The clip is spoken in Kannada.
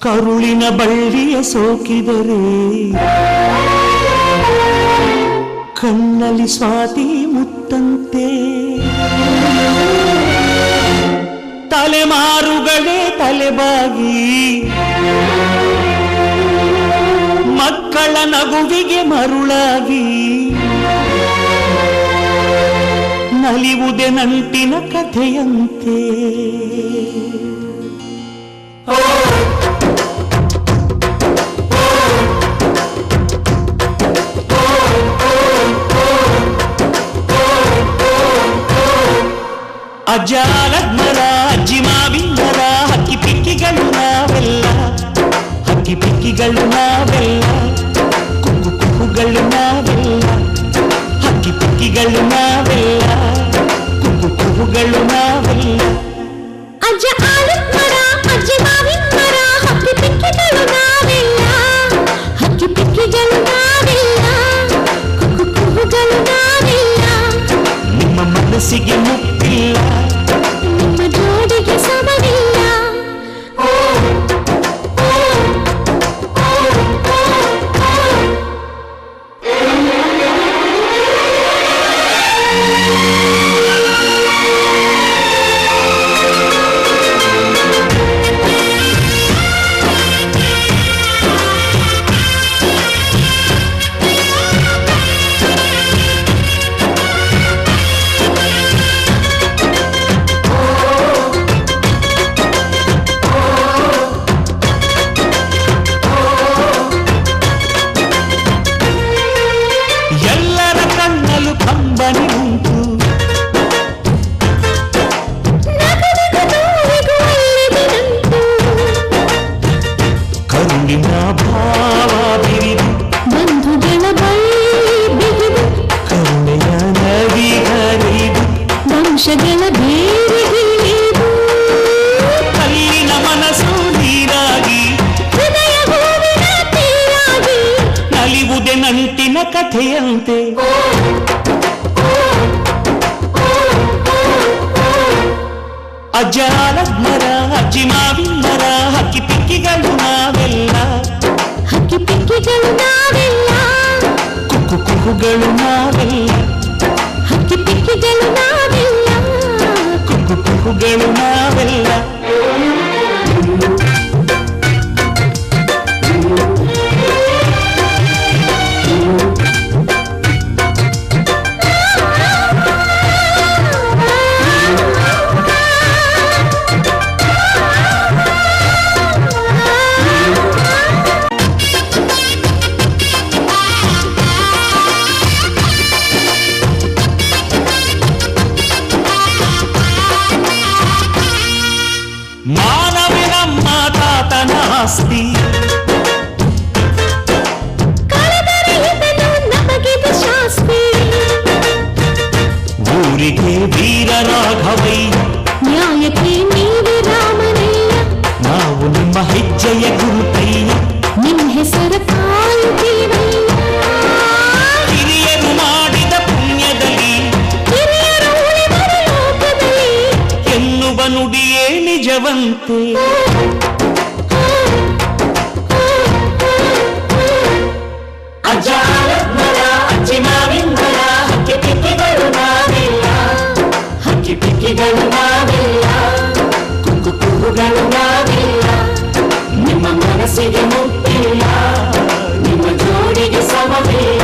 ಕರುಳಿನ ಬಳ್ಳಿಯ ಸೋಕಿದರೆ ಕಣ್ಣಲ್ಲಿ ಸ್ವಾತಿ ಮುತ್ತಂತೆ ತಲೆಮಾರುಗಳೇ ತಲೆಬಾಗಿ ಮಕ್ಕಳ ನಗುವಿಗೆ ಮರುಳಾಗಿ ನಲಿವುದೆ ನಂಟಿನ ಕಥೆಯಂತೆ ಅಜ್ಜಾಲದ ಮರ ಅಜ್ಜಿ ಮಾವಿನ ಮರ ಹಕ್ಕಿ ಪಿಕ್ಕಿಗಳು ನಾವೆಲ್ಲ ಹಕ್ಕಿ ಪಿಕ್ಕಿಗಳು ನಾವೆಲ್ಲ ಕುಕ್ಕು ಕುಕ್ಕುಗಳು ನಾವೆಲ್ಲ ಹಕ್ಕಿ ಪಿಕ್ಕಿಗಳು ನಾವೆಲ್ಲ ಕುಕ್ಕು ಕುಕ್ಕುಗಳು ನಾವೆಲ್ಲ ಅಜ್ಜ ಆಲದ ಮರ ಅಜ್ಜಿ ಮಾವಿನ ಮರ ಹಕ್ಕಿ ಪಿಕ್ಕಿಗಳು ನಾವೆಲ್ಲ ಹಕ್ಕಿ ಪಿಕ್ಕಿಗಳು ನಾವೆಲ್ಲ ಕುಕ್ಕು ಕುಕ್ಕುಗಳು ನಾವೆಲ್ಲ ನಿಮ್ಮ ಮನಸ್ಸಿಗೆ ಮುಟ್ಟಿಲ್ಲ ನಿಮ್ಮ ಜೋಡಿಗೆ ಸಮವಿಲ್ಲ ಕಂಬನಿ ಉಂಟು ಕರುಳಿನ ಭಾವ ಬಿರಿದು ಬಂಧುಗಳ ಬಿಗಿದು ಕರುಣೆಯ ನದಿ ಹರಿದು ವಂಶಗಳ ಬೇರಿಗಿಳಿದು ಕಲ್ಲಿನ ಮನಸ್ಸು ನೀರಾಗಿ ಹೃದಯ ಹೂವಿನ ತೀರಾಗಿ ನಲಿವುದೆ ನಂಟಿನ ಕಥೆಯಂತೆ ಅಜ್ಜಾಲದ ಮರ ಅಜ್ಜಿ ಮಾವಿನ ಮರ ಹಕ್ಕಿ ಪಿಕ್ಕಿಗಳು ನಾವೆಲ್ಲ ಹಕ್ಕಿ ಪಿಕ್ಕಿಗಳು ನಾವೆಲ್ಲ ಕುಕ್ಕು ಕುಕ್ಕುಗಳು ನಾವೆಲ್ಲ ಹಕ್ಕಿ ಪಿಕ್ಕಿಗಳು ನಾವೆಲ್ಲ ಕುಕ್ಕು ಕುಕ್ಕುಗಳು ನಾವೆಲ್ಲ ಮಾನವೇ ನಮ್ಮ ತಾತನ ಆಸ್ತಿ ಕಳೆದರೆ ಇದನ್ನು ನಮಗಿದು ಶಾಸ್ತಿ ಊರಿಗೆ ವೀರ ರಾಘವಯ್ಯ ನ್ಯಾಯಕ್ಕೆ ನೀವೇ ರಾಮನಯ್ಯ ನಾವು ನಿಮ್ಮ ಹೆಜ್ಜೆಯ ಗುರುತಯ್ಯ ನಿಮ್ಮ ಹೆಸರ ಕಾಯುತ್ತೀವಯ್ಯ ಹಿರಿಯರು ಮಾಡಿದ ಪುಣ್ಯದಲ್ಲಿ ಹಿರಿಯರು ಉಳಿದರ ಲೋಕದಲ್ಲಿ ಎನ್ನುವ ನುಡಿಯೇ ನಿಜವಂತೆ ಅಜ್ಜಾಲದ ಮರ ಅಜ್ಜಿ ಮಾವಿನ ಮರ ಹಕ್ಕಿ ಪಿಕ್ಕಿಗಳು ನಾವೆಲ್ಲ ಹಕ್ಕಿ ಪಿಕ್ಕಿಗಳು ನಾವೆಲ್ಲ ಕುಕ್ಕು ಕುಕ್ಕುಗಳು ನಾವೆಲ್ಲ ನಿಮ್ಮ ಮನಸ್ಸಿಗೆ ಮುಟ್ಟಿಲ್ಲ ನಿಮ್ಮ ಜೋಡಿಗೆ ಸಮವಿಲ್ಲ